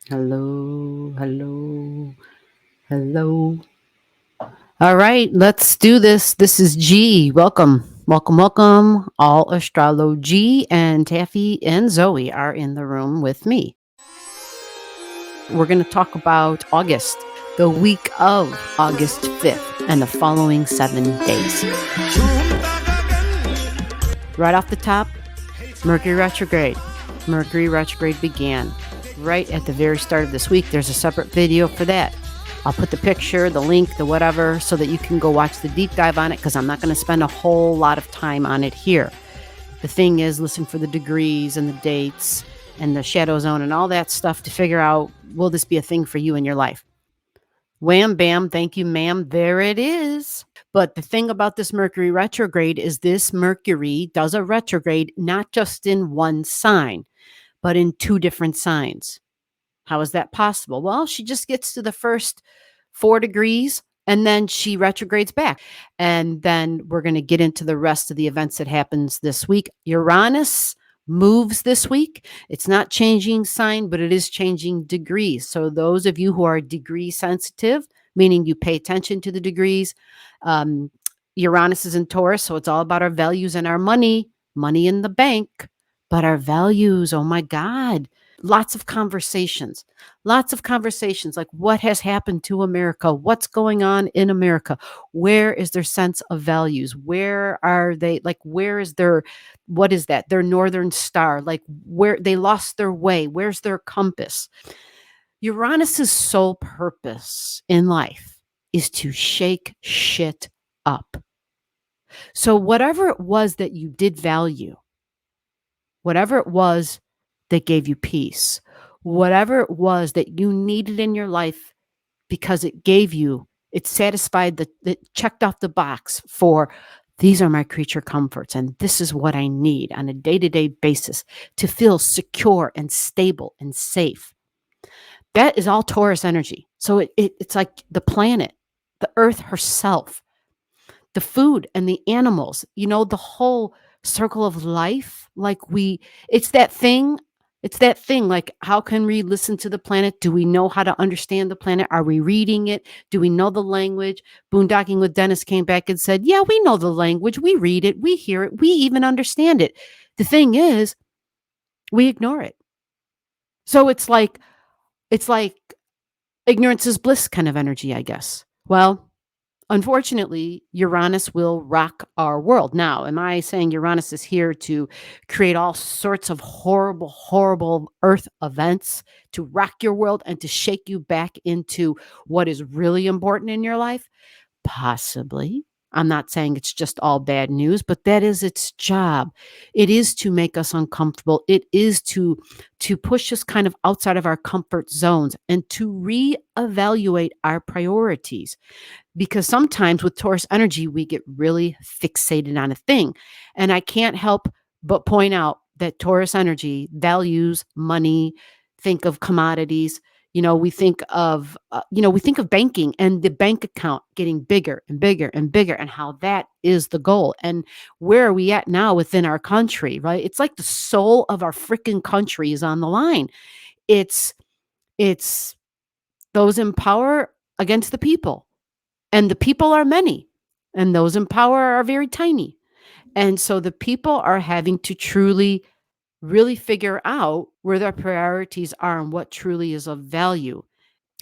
Hello, hello, hello. All right, let's do this. This is G. Welcome, welcome, welcome. All Astrology and Taffy and Zoe are in the room with me. We're going to talk about August, the week of August 5th, and the following 7 days. Right off the top, Mercury retrograde. Mercury retrograde began right at the very start of this week. There's a separate video for that. I'll put the picture, the link, the whatever, so that you can go watch the deep dive on it, because I'm not going to spend a whole lot of time on it here. The thing is, listen for the degrees and the dates and the shadow zone and all that stuff to figure out, will this be a thing for you in your life? Wham, bam, thank you, ma'am. There it is. But the thing about this Mercury retrograde is this Mercury does a retrograde not just in one sign, but in two different signs. How is that possible? Well, she just gets to the first 4 degrees and then she retrogrades back. And then we're going to get into the rest of the events that happens this week. Uranus moves this week. It's not changing sign, but it is changing degrees. So those of you who are degree sensitive, meaning you pay attention to the degrees, Uranus is in Taurus, so it's all about our values and our money in the bank, but our values, oh my God. Lots of conversations like what has happened to America? What's going on in America? Where is their sense of values? Where are they? Like, where is their, what is that? Their northern star, like where they lost their way. Where's their compass? Uranus's sole purpose in life is to shake shit up. So whatever it was that you did value, whatever it was that gave you peace, whatever it was that you needed in your life because it gave you, it satisfied it checked off the box for, these are my creature comforts and this is what I need on a day-to-day basis to feel secure and stable and safe. That is all Taurus energy. So it's like the planet, the earth herself, the food and the animals, the whole circle of life. Like it's that thing. Like, how can we listen to the planet? Do we know how to understand the planet? Are we reading it? Do we know the language? Boondocking with Dennis came back and said, yeah, we know the language. We read it. We hear it. We even understand it. The thing is, we ignore it. So it's like ignorance is bliss kind of energy, I guess. Well, unfortunately, Uranus will rock our world. Now, am I saying Uranus is here to create all sorts of horrible, horrible earth events to rock your world and to shake you back into what is really important in your life? Possibly. I'm not saying it's just all bad news, but that is its job. It is to make us uncomfortable. It is to push us kind of outside of our comfort zones and to reevaluate our priorities. Because sometimes with Taurus energy, we get really fixated on a thing. And I can't help but point out that Taurus energy values money, think of commodities. We think of banking and the bank account getting bigger and bigger and bigger, and how that is the goal. And where are we at now within our country, right? It's like the soul of our freaking country is on the line. It's those in power against the people. And the people are many, and those in power are very tiny. And so the people are having to truly, really figure out where their priorities are and what truly is of value.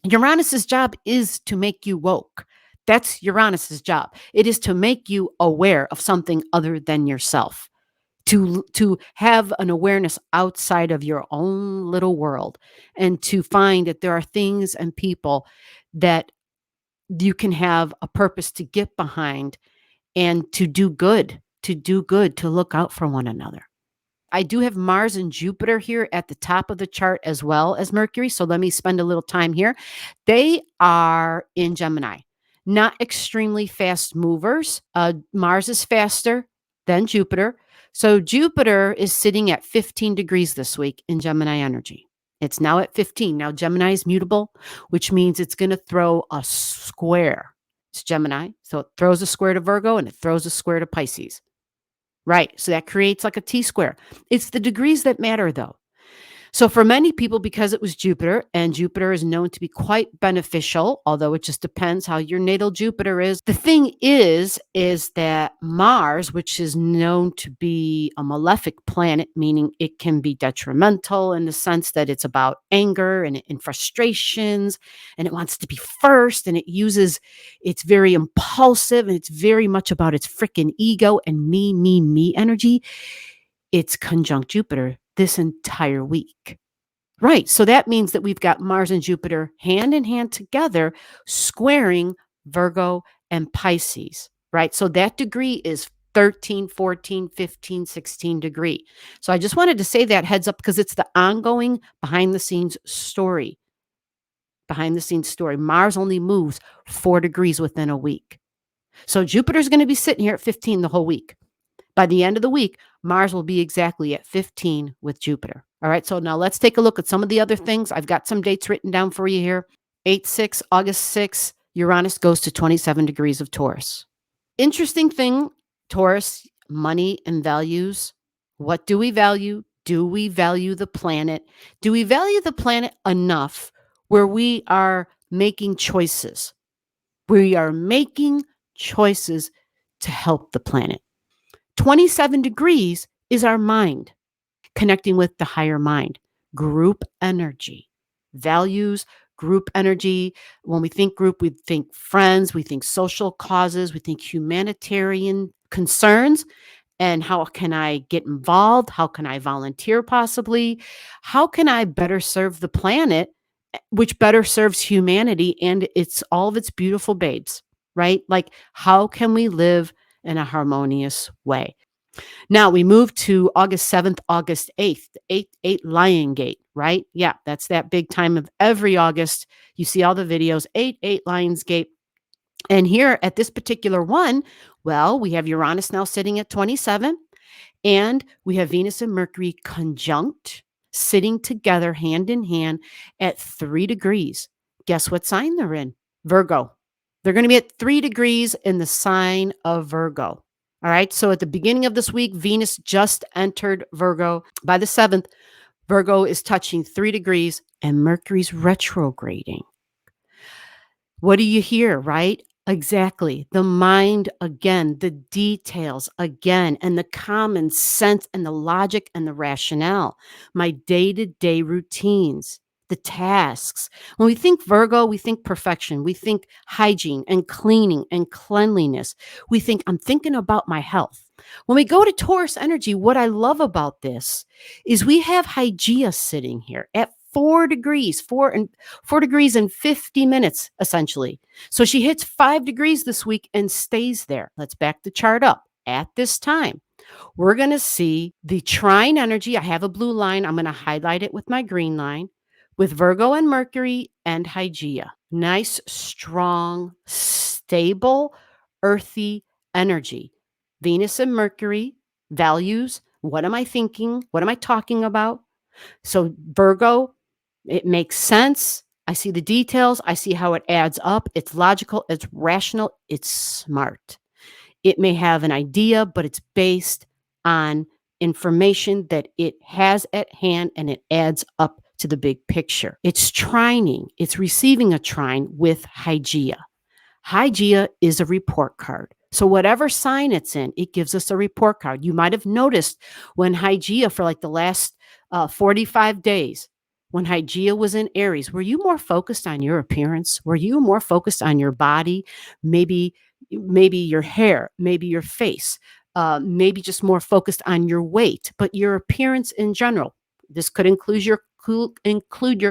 Uranus's job is to make you woke. That's Uranus's job. It is to make you aware of something other than yourself. To have an awareness outside of your own little world, and to find that there are things and people that you can have a purpose to get behind and to do good, to look out for one another. I do have Mars and Jupiter here at the top of the chart as well as Mercury. So let me spend a little time here. They are in Gemini, not extremely fast movers. Mars is faster than Jupiter. So Jupiter is sitting at 15 degrees this week in Gemini energy. It's now at 15. Now, Gemini is mutable, which means it's going to throw a square. It's Gemini. So it throws a square to Virgo and it throws a square to Pisces. Right. So that creates like a T square. It's the degrees that matter, though. So for many people, because it was Jupiter, and Jupiter is known to be quite beneficial, although it just depends how your natal Jupiter is. The thing is that Mars, which is known to be a malefic planet, meaning it can be detrimental in the sense that it's about anger and frustrations, and it wants to be first, and it's very impulsive, and it's very much about its freaking ego and me energy. It's conjunct Jupiter this entire week. Right. So that means that we've got Mars and Jupiter hand in hand together, squaring Virgo and Pisces. Right. So that degree is 13, 14, 15, 16 degree. So I just wanted to say that heads up because it's the ongoing behind the scenes story. Behind the scenes story. Mars only moves 4 degrees within a week. So Jupiter's going to be sitting here at 15 the whole week. By the end of the week, Mars will be exactly at 15 with Jupiter. All right, so now let's take a look at some of the other things. I've got some dates written down for you here. 8/6, August 6, Uranus goes to 27 degrees of Taurus. Interesting thing, Taurus, money and values. What do we value? Do we value the planet? Do we value the planet enough where we are making choices? We are making choices to help the planet. 27 degrees is our mind, connecting with the higher mind, group energy, values, group energy. When we think group, we think friends, we think social causes, we think humanitarian concerns. And how can I get involved? How can I volunteer possibly? How can I better serve the planet, which better serves humanity and all of its beautiful babes, right? Like, how can we live in a harmonious way? Now we move to August 7th, August 8th, 8 Lion Gate, right? Yeah, that's that big time of every August. You see all the videos, 8 Lions Gate. And here at this particular one, well, we have Uranus now sitting at 27, and we have Venus and Mercury conjunct, sitting together hand in hand at 3 degrees. Guess what sign they're in? Virgo. They're going to be at 3 degrees in the sign of Virgo. All right. So at the beginning of this week, Venus just entered Virgo. By the 7th, Virgo is touching 3 degrees and Mercury's retrograding. What do you hear, right? Exactly. The mind again, the details again, and the common sense and the logic and the rationale, my day-to-day routines, the tasks. When we think Virgo, we think perfection. We think hygiene and cleaning and cleanliness. We think, I'm thinking about my health. When we go to Taurus energy, what I love about this is we have Hygeia sitting here at 4 degrees, 4 degrees and 50 minutes, essentially. So she hits 5 degrees this week and stays there. Let's back the chart up. At this time, we're going to see the trine energy. I have a blue line. I'm going to highlight it with my green line with Virgo and Mercury and Hygeia. Nice, strong, stable, earthy energy. Venus and Mercury, values. What am I thinking? What am I talking about? So Virgo, it makes sense. I see the details. I see how it adds up. It's logical. It's rational. It's smart. It may have an idea, but it's based on information that it has at hand and it adds up to the big picture. It's trining. It's receiving a trine with Hygeia. Hygeia is a report card. So whatever sign it's in, it gives us a report card. You might have noticed when Hygeia for like the last 45 days, when Hygeia was in Aries, were you more focused on your appearance? Were you more focused on your body? Maybe your hair, maybe your face, maybe just more focused on your weight, but your appearance in general. This could include your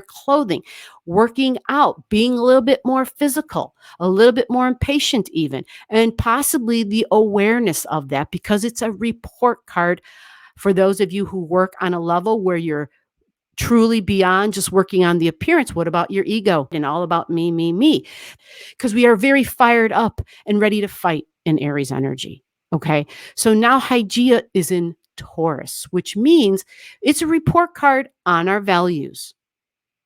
clothing, working out, being a little bit more physical, a little bit more impatient even, and possibly the awareness of that because it's a report card for those of you who work on a level where you're truly beyond just working on the appearance. What about your ego and all about me? Because we are very fired up and ready to fight in Aries energy. Okay. So now Hygeia is in Taurus, which means it's a report card on our values.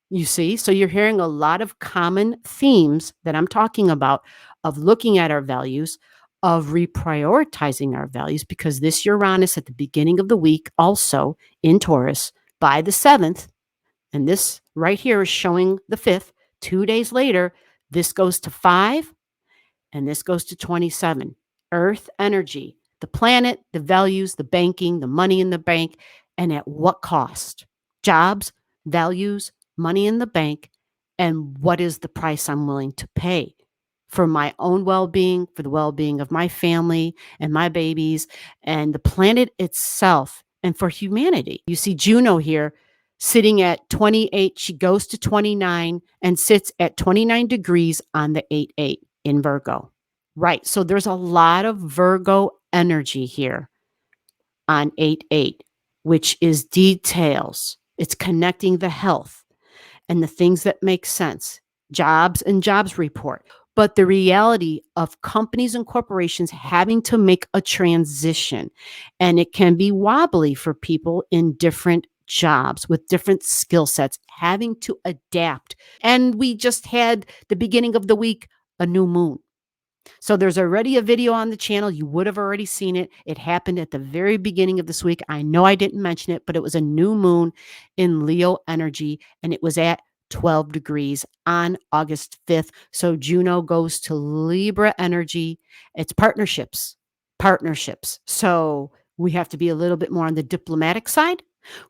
You see, so you're hearing a lot of common themes that I'm talking about of looking at our values, of reprioritizing our values, because this Uranus at the beginning of the week, also in Taurus, by the 7th, And this right here is showing the 5th. 2 days later, this goes to 5 and this goes to 27. Earth energy, the planet, the values, the banking, the money in the bank, and at what cost? Jobs, values, money in the bank, and what is the price I'm willing to pay for my own well-being, for the well-being of my family and my babies and the planet itself and for humanity. You see Juno here sitting at 28. She goes to 29 and sits at 29 degrees on the 8-8 in Virgo. Right. So there's a lot of Virgo energy here on 8-8, which is details. It's connecting the health and the things that make sense, jobs and jobs report. But the reality of companies and corporations having to make a transition, and it can be wobbly for people in different jobs with different skill sets, having to adapt. And we just had the beginning of the week, a new moon. So there's already a video on the channel. You would have already seen it. It happened at the very beginning of this week. I know I didn't mention it, but it was a new moon in Leo energy, and it was at 12 degrees on August 5th. So Juno goes to Libra energy. It's partnerships. So we have to be a little bit more on the diplomatic side.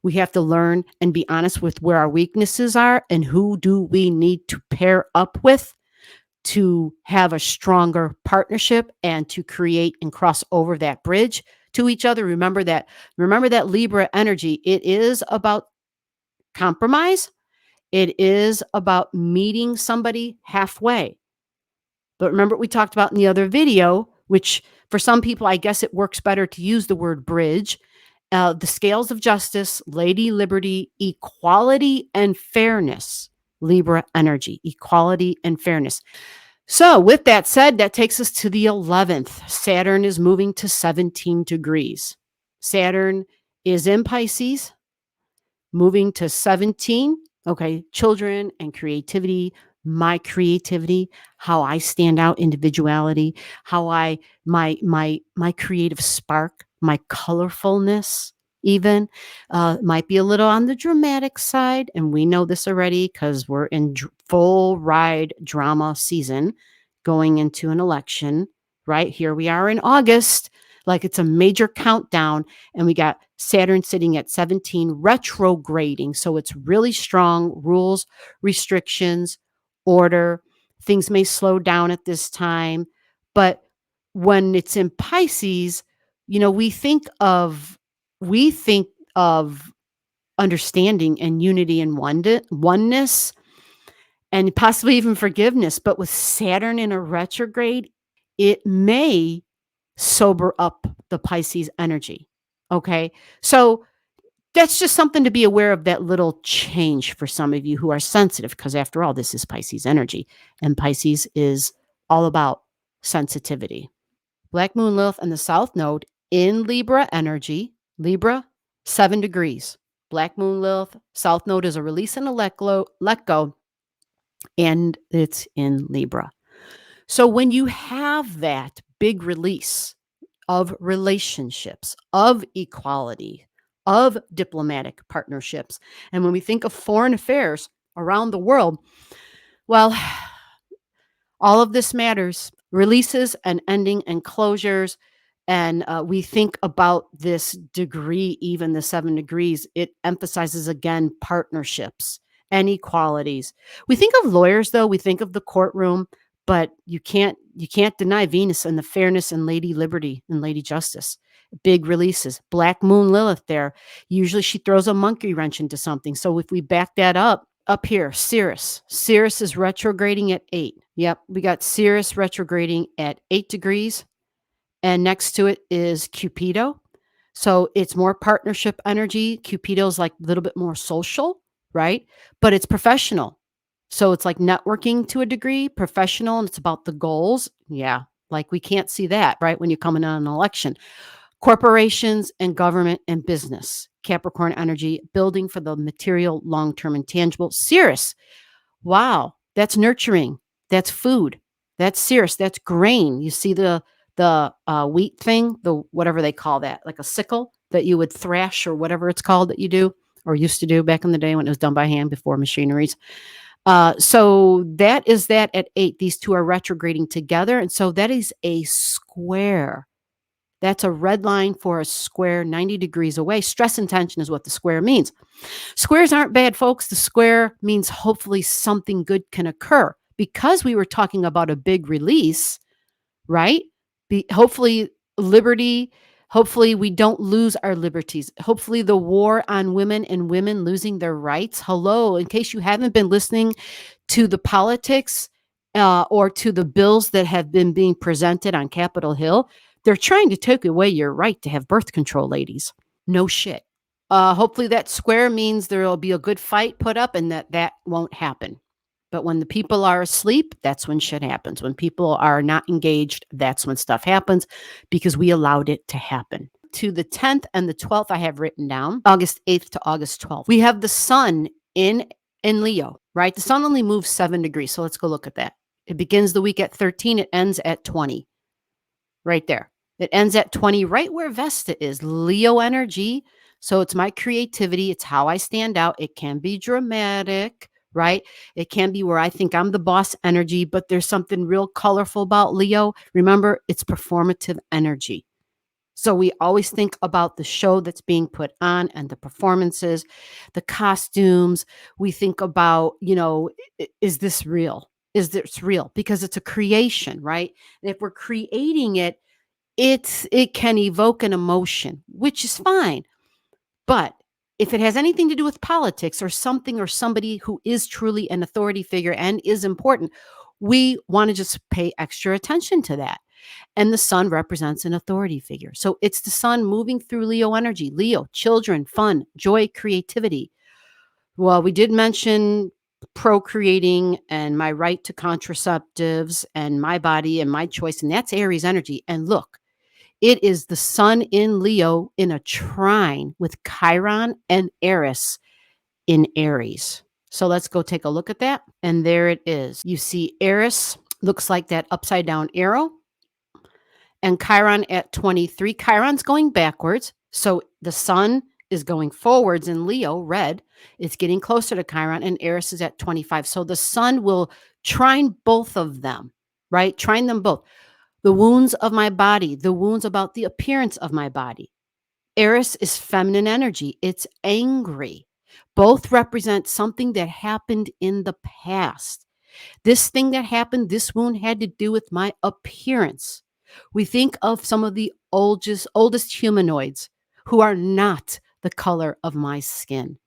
We have to learn and be honest with where our weaknesses are and who do we need to pair up with to have a stronger partnership and to create and cross over that bridge to each other. Remember that Libra energy, it is about compromise. It is about meeting somebody halfway. But remember what we talked about in the other video, which for some people, I guess it works better to use the word bridge. The scales of justice, Lady Liberty, equality and fairness. Libra energy, equality and fairness. So with that said, that takes us to the 11th. Saturn is moving to 17 degrees. Saturn is in Pisces, moving to 17. Okay, children and creativity, my creativity, how I stand out, individuality, how my creative spark, my colorfulness, even might be a little on the dramatic side, and we know this already because we're in full ride drama season, going into an election. Right here we are in August, like it's a major countdown, and we got Saturn sitting at 17, retrograding. So it's really strong rules, restrictions, order. Things may slow down at this time, but when it's in Pisces, we think of understanding and unity and oneness and possibly even forgiveness. But with Saturn in a retrograde, it may sober up the Pisces energy. Okay. So that's just something to be aware of, that little change for some of you who are sensitive, because after all, this is Pisces energy, and Pisces is all about sensitivity. Black Moon Lilith and the South Node in Libra energy, Libra, 7 degrees. Black Moon Lilith, South Node is a release and a let go, and it's in Libra. So when you have that big release of relationships, of equality, of diplomatic partnerships, and when we think of foreign affairs around the world, well, all of this matters. Releases and ending and closures. And we think about this degree, even the 7 degrees, it emphasizes again partnerships and equalities. We think of lawyers, though, we think of the courtroom, but you can't deny Venus and the fairness and Lady Liberty and Lady Justice. Big releases. Black Moon Lilith there. Usually she throws a monkey wrench into something. So if we back that up here, Sirius. Sirius is retrograding at 8. Yep, we got Sirius retrograding at 8 degrees. And next to it is Cupido. So it's more partnership energy. Cupido's like a little bit more social, right? But it's professional. So it's like networking to a degree, professional, and it's about the goals. Yeah, like we can't see that, right? When you're coming on an election. Corporations and government and business. Capricorn energy, building for the material, long-term, and tangible. Sirius, wow, that's nurturing. That's food. That's Sirius. That's grain. You see the wheat thing, the whatever they call that, like a sickle that you would thrash or whatever it's called that you do. or used to do back in the day when it was done by hand before machineries. So that is that at 8. These two are retrograding together. And so that is a square. That's a red line for a square 90 degrees away. Stress and tension is what the square means. Squares aren't bad, folks. The square means hopefully something good can occur. Because we were talking about a big release, right? Hopefully, liberty. Hopefully, we don't lose our liberties. Hopefully, the war on women and women losing their rights. Hello, in case you haven't been listening to the politics or to the bills that have been being presented on Capitol Hill, they're trying to take away your right to have birth control, ladies. No shit. Hopefully, that square means there will be a good fight put up and that won't happen. But when the people are asleep, that's when shit happens. When people are not engaged, that's when stuff happens because we allowed it to happen. To the 10th and the 12th, I have written down August 8th to August 12th. We have the sun in Leo, right? The sun only moves 7 degrees. So let's go look at that. It begins the week at 13. It ends at 20. Right there. It ends at 20, right where Vesta is. Leo energy. So it's my creativity. It's how I stand out. It can be dramatic, right? It can be where I think I'm the boss energy, but there's something real colorful about Leo. Remember, it's performative energy. So we always think about the show that's being put on and the performances, the costumes. We think about, is this real? Is this real? Because it's a creation, right? And if we're creating it, it can evoke an emotion, which is fine. But if it has anything to do with politics or something or somebody who is truly an authority figure and is important, we want to just pay extra attention to that. And the sun represents an authority figure. So it's the sun moving through Leo energy. Leo, children, fun, joy, creativity. Well, we did mention procreating and my right to contraceptives and my body and my choice, and that's Aries energy. And look, it is the sun in Leo in a trine with Chiron and Eris in Aries. So let's go take a look at that. And there it is. You see Eris looks like that upside down arrow. And Chiron at 23. Chiron's going backwards. So the sun is going forwards in Leo, red. It's getting closer to Chiron, and Eris is at 25. So the sun will trine both of them, right? Trine them both. The wounds of my body, the wounds about the appearance of my body. Eris is feminine energy. It's angry. Both represent something that happened in the past. This thing that happened, this wound had to do with my appearance. We think of some of the oldest humanoids who are not the color of my skin.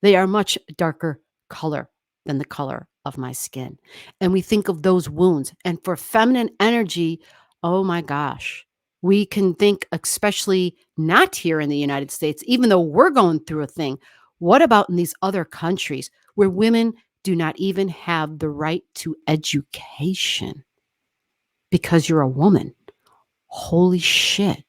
They are much darker color than the color of my skin. And we think of those wounds. And for feminine energy, oh my gosh, we can think, especially not here in the United States, even though we're going through a thing. What about in these other countries where women do not even have the right to education because you're a woman? Holy shit.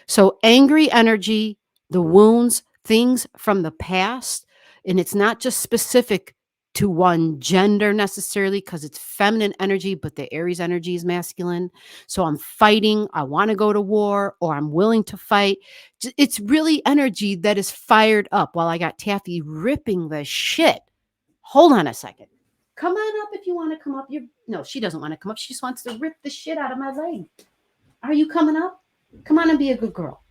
So angry energy, the wounds, things from the past, and it's not just specific to one gender necessarily because it's feminine energy, but the Aries energy is masculine. So I'm fighting, I want to go to war, or I'm willing to fight. It's really energy that is fired up while I got Taffy ripping the shit. Hold on a second. Come on up if you want to come up. No, she doesn't want to come up. She just wants to rip the shit out of my leg. Are you coming up? Come on and be a good girl.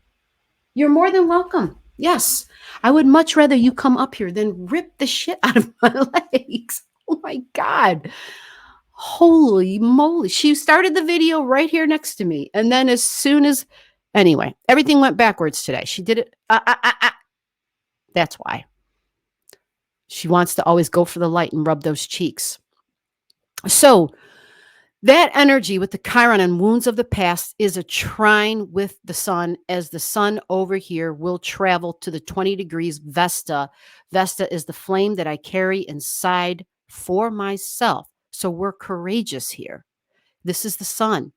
You're more than welcome. Yes, I would much rather you come up here than rip the shit out of my legs. Oh my God. Holy moly. She started the video right here next to me. And then anyway, everything went backwards today. She did it. That's why. She wants to always go for the light and rub those cheeks. So that energy with the Chiron and wounds of the past is a trine with the sun, as the sun over here will travel to the 20 degrees Vesta. Vesta is the flame that I carry inside for myself. So we're courageous here. This is the sun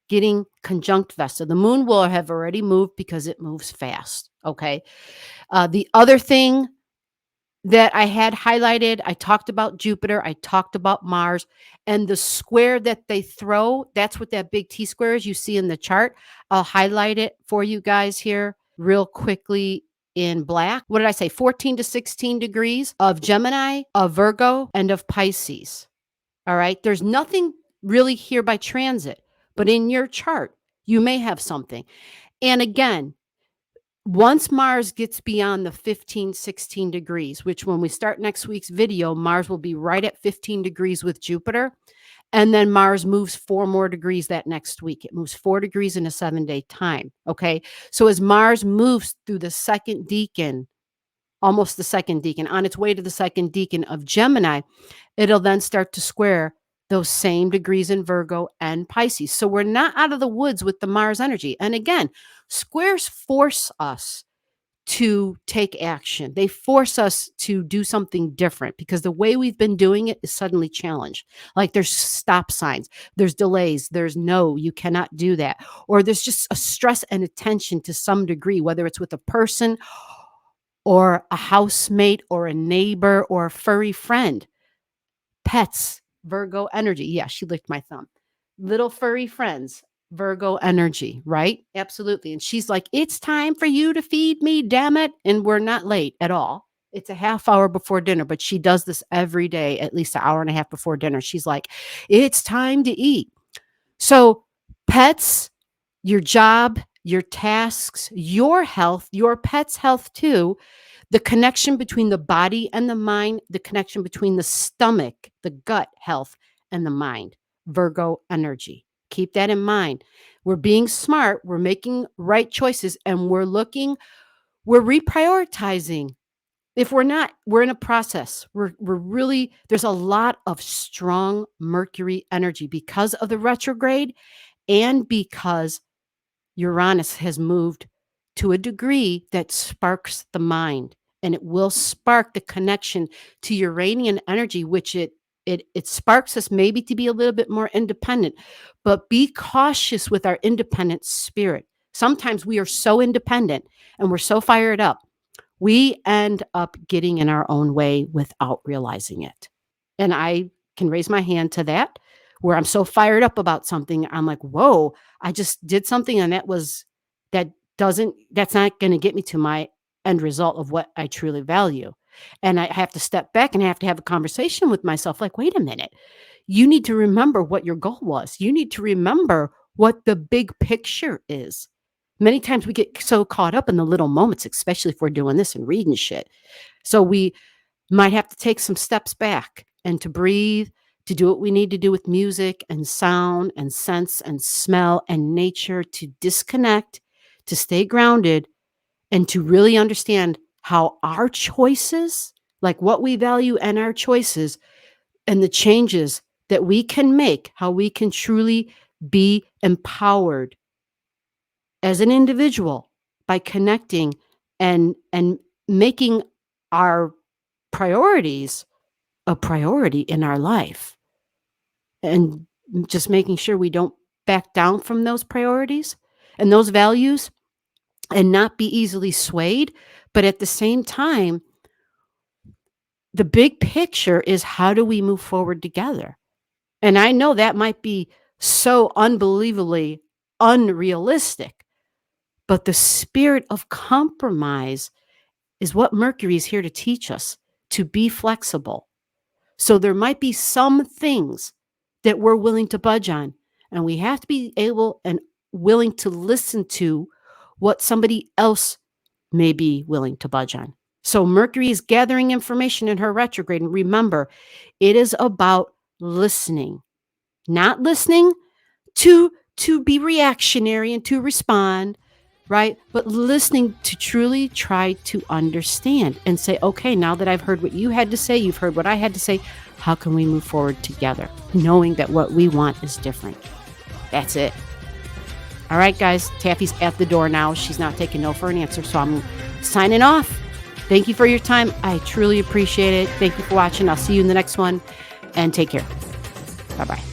getting conjunct Vesta. The moon will have already moved because it moves fast. Okay. The other thing that I had highlighted, I talked about Jupiter, I talked about Mars, and the square that they throw, that's what that big T square is you see in the chart. I'll highlight it for you guys here real quickly. in black. What did I say? 14 to 16 degrees of Gemini, of Virgo, and of Pisces. All right. There's nothing really here by transit, but in your chart, you may have something. And again, once Mars gets beyond the 15, 16 degrees, which when we start next week's video, Mars will be right at 15 degrees with Jupiter. And then Mars moves 4 more degrees that next week. It moves 4 degrees in a 7-day time. Okay. So as Mars moves through the second decan, almost the second decan, on its way to the second decan of Gemini, it'll then start to square those same degrees in Virgo and Pisces. So we're not out of the woods with the Mars energy. And again, squares force us to take action. They force us to do something different because the way we've been doing it is suddenly challenged. Like there's stop signs, there's delays, there's no, you cannot do that. Or there's just a stress and attention to some degree, whether it's with a person or a housemate or a neighbor or a furry friend. Pets, Virgo energy. Yeah, she licked my thumb. Little furry friends, Virgo energy, right? Absolutely. And she's like, it's time for you to feed me, damn it. And we're not late at all. It's a half hour before dinner, but she does this every day, at least an hour and a half before dinner. She's like, it's time to eat. So pets, your job, your tasks, your health, your pet's health too, the connection between the body and the mind, the connection between the stomach, the gut health, and the mind, Virgo energy. Keep that in mind. We're being smart. We're making right choices, and we're reprioritizing. If we're not, we're in a process. We're really, there's a lot of strong Mercury energy because of the retrograde and because Uranus has moved to a degree that sparks the mind. And it will spark the connection to Uranian energy, which it sparks us maybe to be a little bit more independent. But be cautious with our independent spirit. Sometimes we are so independent and we're so fired up, we end up getting in our own way without realizing it. And I can raise my hand to that, where I'm so fired up about something. I'm like, whoa, I just did something and that's not going to get me to my end result of what I truly value. And I have to step back and I have to have a conversation with myself. Like, wait a minute, you need to remember what your goal was. You need to remember what the big picture is. Many times we get so caught up in the little moments, especially if we're doing this and reading shit. So we might have to take some steps back and to breathe, to do what we need to do with music and sound and sense and smell and nature, to disconnect, to stay grounded, and to really understand how our choices, like what we value and our choices and the changes that we can make, how we can truly be empowered as an individual by connecting and making our priorities a priority in our life, and just making sure we don't back down from those priorities and those values and not be easily swayed. But at the same time, the big picture is, how do we move forward together? And I know that might be so unbelievably unrealistic, but the spirit of compromise is what Mercury is here to teach us, to be flexible. So there might be some things that we're willing to budge on, and we have to be able and willing to listen to what somebody else may be willing to budge on. So Mercury is gathering information in her retrograde. And remember, it is about listening, not listening to be reactionary and to respond, right? But listening to truly try to understand and say, okay, now that I've heard what you had to say, you've heard what I had to say, how can we move forward together? Knowing that what we want is different. That's it. All right, guys, Taffy's at the door now. She's not taking no for an answer, so I'm signing off. Thank you for your time. I truly appreciate it. Thank you for watching. I'll see you in the next one, and take care. Bye-bye.